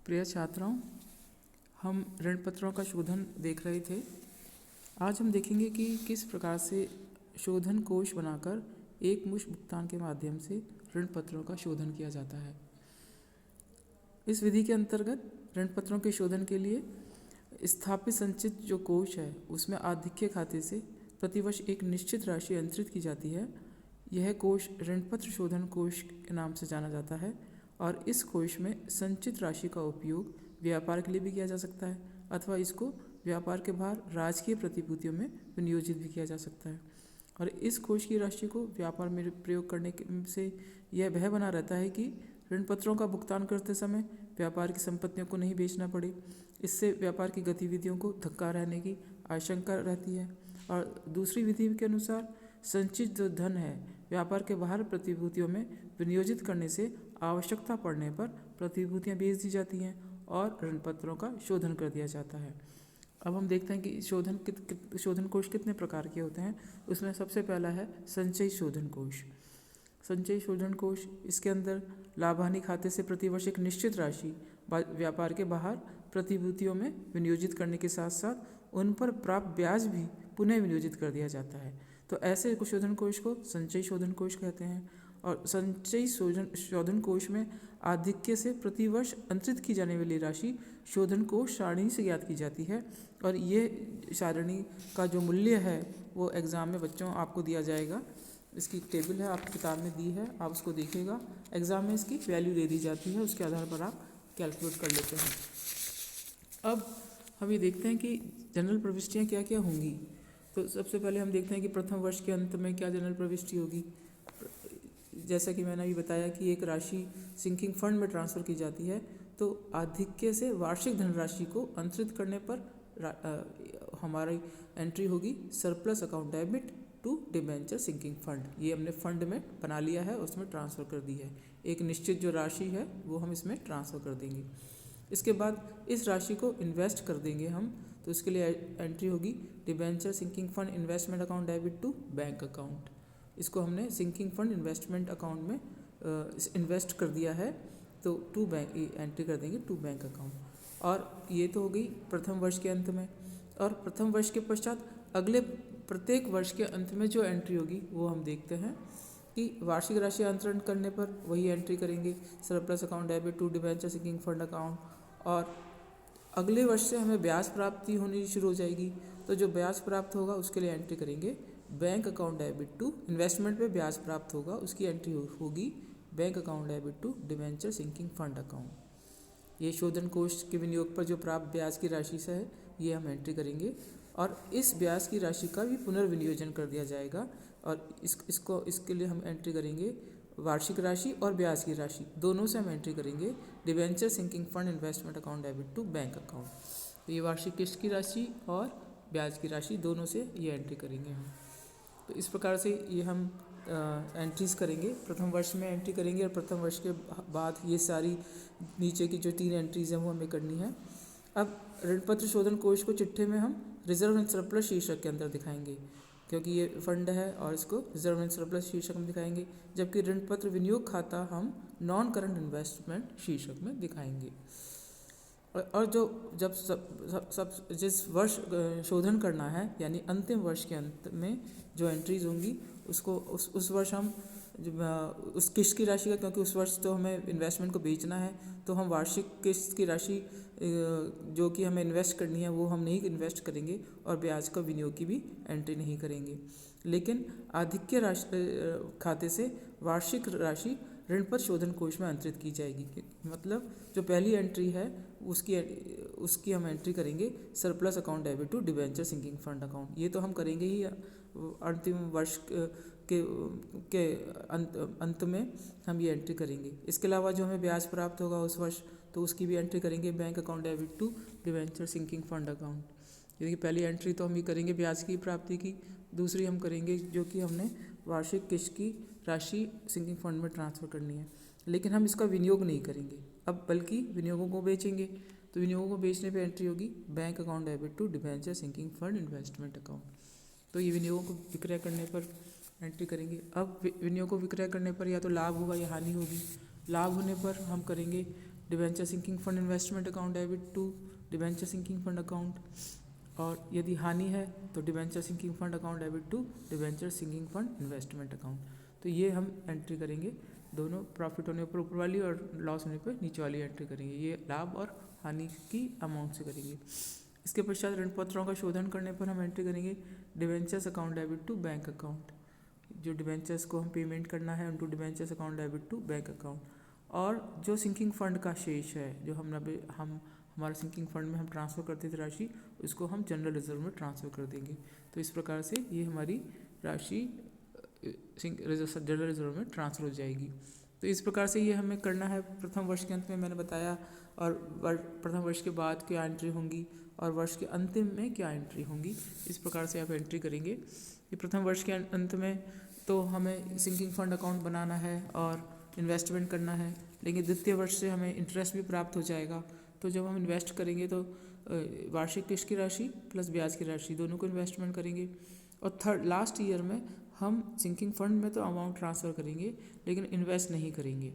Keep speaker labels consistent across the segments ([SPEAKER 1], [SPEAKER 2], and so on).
[SPEAKER 1] प्रिय छात्रों, हम ऋण पत्रों का शोधन देख रहे थे। आज हम देखेंगे कि किस प्रकार से शोधन कोष बनाकर एक मुश्त भुगतान के माध्यम से ऋण पत्रों का शोधन किया जाता है। इस विधि के अंतर्गत ऋण पत्रों के शोधन के लिए स्थापित संचित जो कोष है उसमें आधिक्य खाते से प्रतिवर्ष एक निश्चित राशि अंतरित की जाती है। यह कोष ऋण पत्र शोधन कोष के नाम से जाना जाता है और इस कोष में संचित राशि का उपयोग व्यापार के लिए भी किया जा सकता है अथवा इसको व्यापार के बाहर राजकीय प्रतिभूतियों में विनियोजित भी किया जा सकता है। और इस कोष की राशि को व्यापार में प्रयोग करने से यह भय बना रहता है कि ऋण पत्रों का भुगतान करते समय व्यापार की संपत्तियों को नहीं बेचना पड़े। इससे व्यापार की गतिविधियों को धक्का रहने की आशंका रहती है। और दूसरी विधि के अनुसार संचित जो धन है व्यापार के बाहर प्रतिभूतियों में विनियोजित करने से आवश्यकता पड़ने पर प्रतिभूतियां बेच दी जाती हैं और ऋण पत्रों का शोधन कर दिया जाता है। अब हम देखते हैं कि शोधन कोष कितने प्रकार के होते हैं। उसमें सबसे पहला है संचयी शोधन कोष। संचयी शोधन कोष, इसके अंदर लाभानी खाते से प्रतिवर्ष एक निश्चित राशि व्यापार के बाहर प्रतिभूतियों में विनियोजित करने के साथ साथ उन पर प्राप्त ब्याज भी पुनः विनियोजित कर दिया जाता है। तो ऐसे शोधन कोष को संचयी शोधन कोष कहते हैं। और संचयी शोधन कोष में आधिक्य से प्रतिवर्ष अंतरित की जाने वाली राशि शोधन कोष सारणी से ज्ञात की जाती है। और ये सारणी का जो मूल्य है वो एग्ज़ाम में बच्चों आपको दिया जाएगा। इसकी टेबल है, आपकी किताब में दी है, आप उसको देखिएगा। एग्ज़ाम में इसकी वैल्यू दे दी जाती है, उसके आधार पर आप कैलकुलेट कर लेते हैं। अब हम ये देखते हैं कि जनरल प्रविष्टियाँ क्या क्या होंगी। तो सबसे पहले हम देखते हैं कि प्रथम वर्ष के अंत में क्या जनरल प्रविष्टि होगी। जैसा कि मैंने अभी बताया कि एक राशि सिंकिंग फंड में ट्रांसफ़र की जाती है, तो आधिक्य से वार्षिक धनराशि को अंतरित करने पर हमारी एंट्री होगी surplus account debit to debenture sinking fund. ये हमने फंड में बना लिया है, उसमें ट्रांसफ़र कर दी है। एक निश्चित जो राशि है वो हम इसमें ट्रांसफ़र कर देंगे। इसके बाद इस राशि को इन्वेस्ट कर देंगे हम, तो इसके लिए एंट्री होगी debenture sinking fund investment account debit to bank account. इसको हमने सिंकिंग फंड इन्वेस्टमेंट अकाउंट में इन्वेस्ट कर दिया है, तो टू बैंक एंट्री कर देंगे टू बैंक अकाउंट। और ये तो हो गई प्रथम वर्ष के अंत में। और प्रथम वर्ष के पश्चात अगले प्रत्येक वर्ष के अंत में जो एंट्री होगी वो हम देखते हैं कि वार्षिक राशि अंतरण करने पर वही एंट्री करेंगे surplus account debit to debenture sinking fund account. और अगले वर्ष से हमें ब्याज प्राप्ति होनी शुरू हो जाएगी, तो जो ब्याज प्राप्त होगा उसके लिए एंट्री करेंगे bank account debit to investment पे ब्याज प्राप्त होगा, उसकी एंट्री होगी bank account debit to debenture sinking fund account. ये शोधन कोष के विनियोग पर जो प्राप्त ब्याज की राशि से है ये हम एंट्री करेंगे और इस ब्याज की राशि का भी पुनर्विनियोजन कर दिया जाएगा। और इसके लिए हम एंट्री करेंगे वार्षिक राशि और ब्याज की राशि दोनों से हम एंट्री करेंगे debenture sinking fund investment account debit to bank account. तो ये वार्षिक किस्त की राशि और ब्याज की राशि दोनों से ये एंट्री करेंगे हम। तो इस प्रकार से ये हम एंट्रीज करेंगे, प्रथम वर्ष में एंट्री करेंगे और प्रथम वर्ष के बाद ये सारी नीचे की जो 3 एंट्रीज हैं वो हमें करनी है। अब ऋण पत्र शोधन कोष को चिट्ठे में हम रिजर्व एंड सरप्लस शीर्षक के अंदर दिखाएंगे, क्योंकि ये फंड है और इसको रिजर्व एंड सरप्लस शीर्षक में दिखाएंगे। जबकि ऋण पत्र विनियोग खाता हम नॉन करंट इन्वेस्टमेंट शीर्षक में दिखाएंगे। और जिस वर्ष शोधन करना है यानी अंतिम वर्ष के अंत में जो एंट्रीज होंगी उसको उस वर्ष हम उस किस्त की राशि का, क्योंकि उस वर्ष तो हमें इन्वेस्टमेंट को बेचना है, तो हम वार्षिक किस्त की राशि जो कि हमें इन्वेस्ट करनी है वो हम नहीं इन्वेस्ट करेंगे और ब्याज का विनियोग की भी एंट्री नहीं करेंगे। लेकिन आधिक्य राशि खाते से वार्षिक राशि ऋण पत्र शोधन कोष में अंतरित की जाएगी। मतलब जो पहली एंट्री है उसकी हम एंट्री करेंगे surplus account debit to debenture sinking fund account. ये तो हम करेंगे ही अंतिम वर्ष के अंत में हम ये एंट्री करेंगे। इसके अलावा जो हमें ब्याज प्राप्त होगा उस वर्ष, तो उसकी भी एंट्री करेंगे bank account debit to debenture sinking fund account. यानी कि पहली एंट्री तो हम ये करेंगे ब्याज की प्राप्ति की, दूसरी हम करेंगे जो कि हमने वार्षिक किस्त की राशि सिंकिंग फंड में ट्रांसफ़र करनी है। लेकिन हम इसका विनियोग नहीं करेंगे अब, बल्कि विनियोगों को बेचेंगे। तो विनियोगों को बेचने पे एंट्री होगी bank account debit to debenture sinking fund investment account. तो ये विनियोगों को विक्रय करने पर एंट्री करेंगे। अब विनियोग को विक्रय करने पर या तो लाभ होगा या हानि होगी। लाभ होने पर हम करेंगे debenture sinking fund investment account debit to debenture sinking fund account, और यदि हानि है तो debenture sinking fund account debit to debenture sinking fund investment account. तो ये हम एंट्री करेंगे, दोनों प्रॉफिट होने पर ऊपर वाली और लॉस होने पर नीचे वाली एंट्री करेंगे। ये लाभ और हानि की अमाउंट से करेंगे। इसके पश्चात ऋण पत्रों का शोधन करने पर हम एंट्री करेंगे debentures account debit to bank account. जो डिबेंचर्स को हम पेमेंट करना है उनको debentures account debit to bank account, और जो सिंकिंग फंड का शेष है जो हम हमारे सिंकिंग फंड में हम ट्रांसफ़र करते थे राशि, उसको हम जनरल रिजर्व में ट्रांसफ़र कर देंगे। तो इस प्रकार से ये हमारी राशि जनरल रिजर्व में ट्रांसफ़र हो जाएगी। तो इस प्रकार से ये हमें करना है। प्रथम वर्ष के अंत में मैंने बताया, और प्रथम वर्ष के बाद क्या एंट्री होंगी और वर्ष के अंतिम में क्या एंट्री होंगी, इस प्रकार से आप एंट्री करेंगे। ये प्रथम वर्ष के अंत में तो हमें सिंकिंग फंड अकाउंट बनाना है और इन्वेस्टमेंट करना है, लेकिन द्वितीय वर्ष से हमें इंटरेस्ट भी प्राप्त हो जाएगा। तो जब हम इन्वेस्ट करेंगे तो वार्षिक किस्त की राशि प्लस ब्याज की राशि दोनों को इन्वेस्टमेंट करेंगे। और लास्ट ईयर में हम सिंकिंग फंड में तो अमाउंट ट्रांसफ़र करेंगे लेकिन इन्वेस्ट नहीं करेंगे।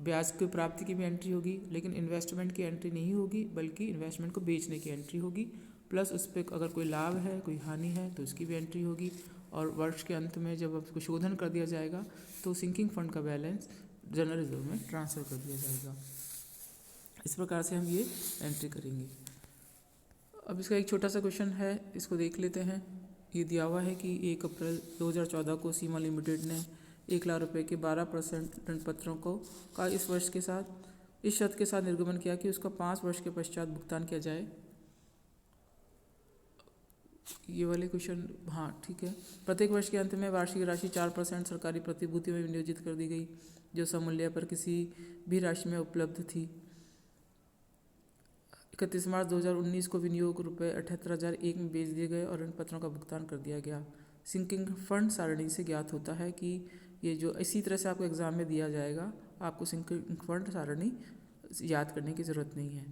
[SPEAKER 1] ब्याज की प्राप्ति की भी एंट्री होगी लेकिन इन्वेस्टमेंट की एंट्री नहीं होगी, बल्कि इन्वेस्टमेंट को बेचने की एंट्री होगी। प्लस उस पर अगर कोई लाभ है कोई हानि है तो उसकी भी एंट्री होगी। और वर्ष के अंत में जब उसको शोधन कर दिया जाएगा तो सिंकिंग फंड का बैलेंस जनरल रिजर्व में ट्रांसफ़र कर दिया जाएगा। इस प्रकार से हम ये एंट्री करेंगे। अब इसका एक छोटा सा क्वेश्चन है, इसको देख लेते हैं। ये दिया हुआ है कि 1 अप्रैल 2014 को सीमा लिमिटेड ने 1 लाख रुपए के 12% ऋण पत्रों का इस वर्ष के साथ इस शर्त के साथ निर्गमन किया कि उसका 5 वर्ष के पश्चात भुगतान किया जाए। ये वाले क्वेश्चन, हाँ ठीक है। प्रत्येक वर्ष के अंत में वार्षिक राशि 4% सरकारी प्रतिभूति में विनियोजित कर दी गई जो समूल्य पर किसी भी राशि में उपलब्ध थी। 31 मार्च 2019 को विनियोग रुपये 78,001 में बेच दिए गए और ऋण पत्रों का भुगतान कर दिया गया। सिंकिंग फंड सारणी से ज्ञात होता है कि ये जो इसी तरह से आपको एग्जाम में दिया जाएगा, आपको सिंकिंग फंड सारणी याद करने की ज़रूरत नहीं है।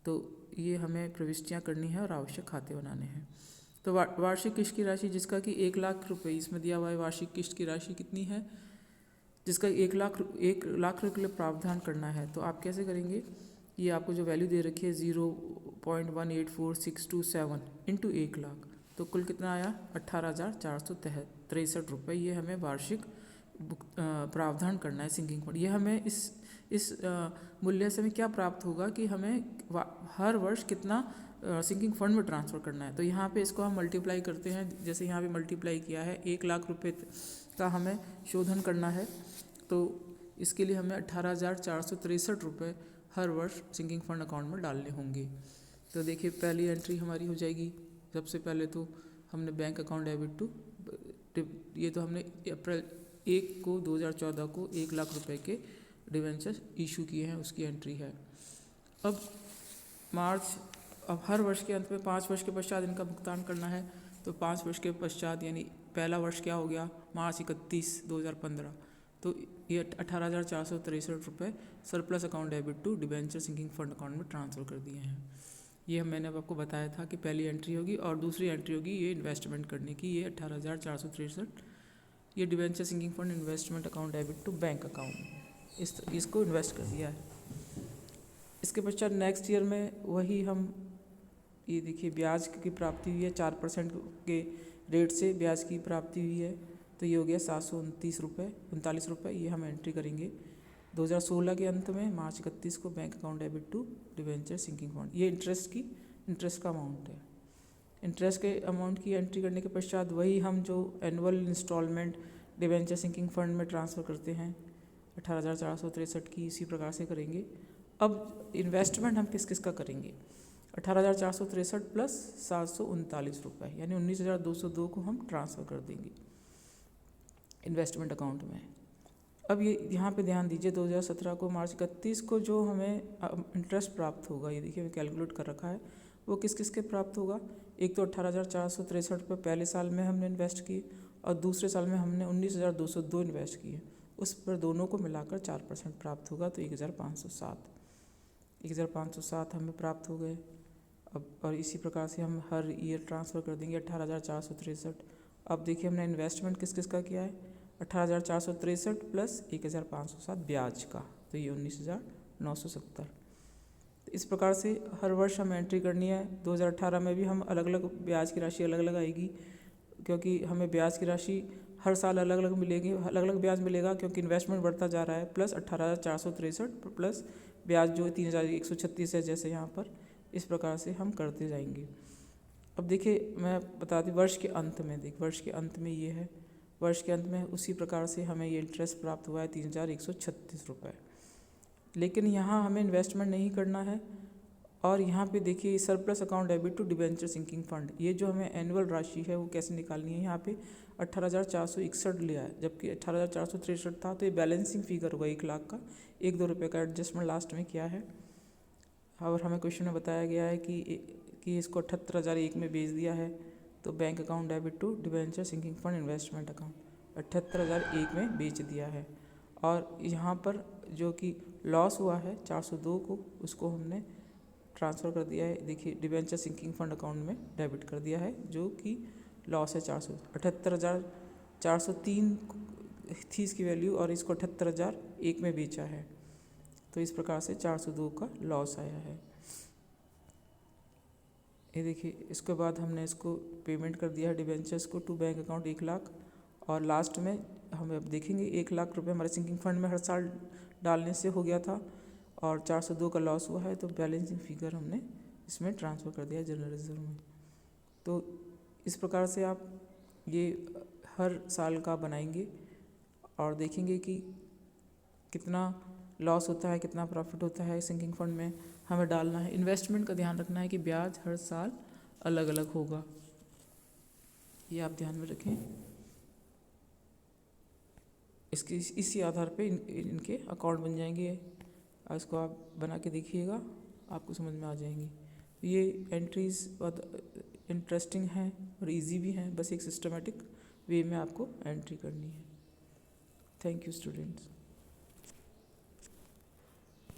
[SPEAKER 1] तो ये हमें प्रविष्टियाँ करनी है और आवश्यक खाते बनाने हैं। तो वार्षिक किस्त की राशि जिसका कि 1 लाख रुपये इसमें दिया हुआ है। वार्षिक किस्त की राशि कितनी है? जिसका 1 लाख रुपये के लिए प्रावधान करना है। तो आप कैसे करेंगे? ये आपको जो वैल्यू दे रखी है 0.184627 इंटू 1 लाख, तो कुल कितना आया 18,463 रुपये। ये हमें वार्षिक प्रावधान करना है सिंकिंग फंड। ये हमें इस मूल्य से हमें क्या प्राप्त होगा कि हमें हर वर्ष कितना सिंकिंग फंड में ट्रांसफ़र करना है। तो यहाँ पे इसको हम मल्टीप्लाई करते हैं, जैसे यहाँ पे मल्टीप्लाई किया है 1 लाख रुपये का हमें शोधन करना है, तो इसके लिए हमें 18,463 रुपये हर वर्ष सिंकिंग फंड अकाउंट में डालने होंगे। तो देखिए पहली एंट्री हमारी हो जाएगी। सबसे पहले तो हमने बैंक अकाउंट डेबिट टू, ये तो हमने अप्रैल 1 को 2014 को 1 लाख रुपए के डिवेंचर इशू किए हैं, उसकी एंट्री है। अब हर वर्ष के अंत में 5 वर्ष के पश्चात इनका भुगतान करना है। तो 5 वर्ष के पश्चात यानी पहला वर्ष क्या हो गया मार्च 31, 2015, तो ये 18,463 रुपये surplus account debit to debenture sinking fund account में ट्रांसफ़र कर दिए हैं। ये मैंने अब आपको बताया था कि पहली एंट्री होगी और दूसरी एंट्री होगी ये इन्वेस्टमेंट करने की। ये 18,463 ये debenture sinking fund investment account debit to bank account, इसको इन्वेस्ट कर दिया है। इसके पश्चात नेक्स्ट ईयर में वही हम ये देखिए ब्याज की प्राप्ति हुई है 4% के रेट से ब्याज की प्राप्ति हुई है। तो ये हो गया 739 रुपये। ये हम एंट्री करेंगे 2016 के अंत में मार्च 31 को bank account debit to debenture sinking fund. ये इंटरेस्ट का अमाउंट है। इंटरेस्ट के अमाउंट की एंट्री करने के पश्चात वही हम जो annual installment debenture sinking fund में ट्रांसफ़र करते हैं 18,463 की, इसी प्रकार से करेंगे। अब इन्वेस्टमेंट हम किस किस का करेंगे? 18,463 प्लस 739 रुपये यानी 19,202 को हम ट्रांसफ़र कर देंगे इन्वेस्टमेंट अकाउंट में। अब ये यहाँ पे ध्यान दीजिए 2017 को मार्च 31 को जो हमें इंटरेस्ट प्राप्त होगा, ये देखिए मैं कैलकुलेट कर रखा है, वो किस किस के प्राप्त होगा। एक तो 18,463 रुपये पहले साल में हमने इन्वेस्ट किए और दूसरे साल में हमने 19,202 इन्वेस्ट किए, उस पर दोनों को मिलाकर 4% प्राप्त होगा। तो 1,507 हमें प्राप्त हो गए। अब और इसी प्रकार से हम हर ईयर ट्रांसफ़र कर देंगे 18,463। अब देखिए हमने इन्वेस्टमेंट किस किस का किया है 18,463 प्लस 1,507 ब्याज का, तो ये 19,970। इस प्रकार से हर वर्ष हमें एंट्री करनी है। 2018 में भी हम अलग अलग ब्याज की राशि अलग अलग आएगी, क्योंकि हमें ब्याज की राशि हर साल अलग अलग मिलेगी, अलग अलग ब्याज मिलेगा क्योंकि इन्वेस्टमेंट बढ़ता जा रहा है। प्लस 18,463 प्लस ब्याज जो 3,136 है, जैसे यहाँ पर इस प्रकार से हम करते जाएंगे। अब देखिए मैं बता दूँ वर्ष के अंत में ये है, वर्ष के अंत में उसी प्रकार से हमें ये इंटरेस्ट प्राप्त हुआ है 3,136 रुपये। लेकिन यहाँ हमें इन्वेस्टमेंट नहीं करना है। और यहाँ पे देखिए surplus account debit to debenture sinking fund, ये जो हमें एनुअल राशि है वो कैसे निकालनी है। यहाँ पे 18,461 लिया है, जबकि 18,463 था, तो ये बैलेंसिंग फिगर होगा 1 लाख का। 1-2 रुपये का एडजस्टमेंट लास्ट में किया है। और हमें क्वेश्चन में बताया गया है कि इसको 78,001 में बेच दिया है, तो bank account debit to debenture sinking fund investment account 78,001 में बेच दिया है। और यहाँ पर जो कि लॉस हुआ है 402 को, उसको हमने ट्रांसफ़र कर दिया है। देखिए डिबेंचर सिंकिंग फंड अकाउंट में डेबिट कर दिया है, जो कि लॉस है 78,403 थी इसकी वैल्यू, और इसको 78,001 में बेचा है, तो इस प्रकार से 402 का लॉस आया है। ये देखिए इसके बाद हमने इसको पेमेंट कर दिया है डिबेंचर्स को टू बैंक अकाउंट 1 लाख। और लास्ट में हम अब देखेंगे 1 लाख रुपए हमारे सिंकिंग फंड में हर साल डालने से हो गया था, और 402 का लॉस हुआ है, तो बैलेंसिंग फिगर हमने इसमें ट्रांसफ़र कर दिया जनरल रिजर्व में। तो इस प्रकार से आप ये हर साल का बनाएंगे और देखेंगे कि कितना लॉस होता है, कितना प्रॉफिट होता है सिंकिंग फंड में हमें डालना है। इन्वेस्टमेंट का ध्यान रखना है कि ब्याज हर साल अलग अलग होगा, ये आप ध्यान में रखें। इसी आधार पे इनके अकाउंट बन जाएंगे। इसको आप बना के देखिएगा, आपको समझ में आ जाएंगी। ये एंट्रीज बहुत इंटरेस्टिंग हैं और इजी भी हैं, बस एक सिस्टमेटिक वे में आपको एंट्री करनी है। Thank you students.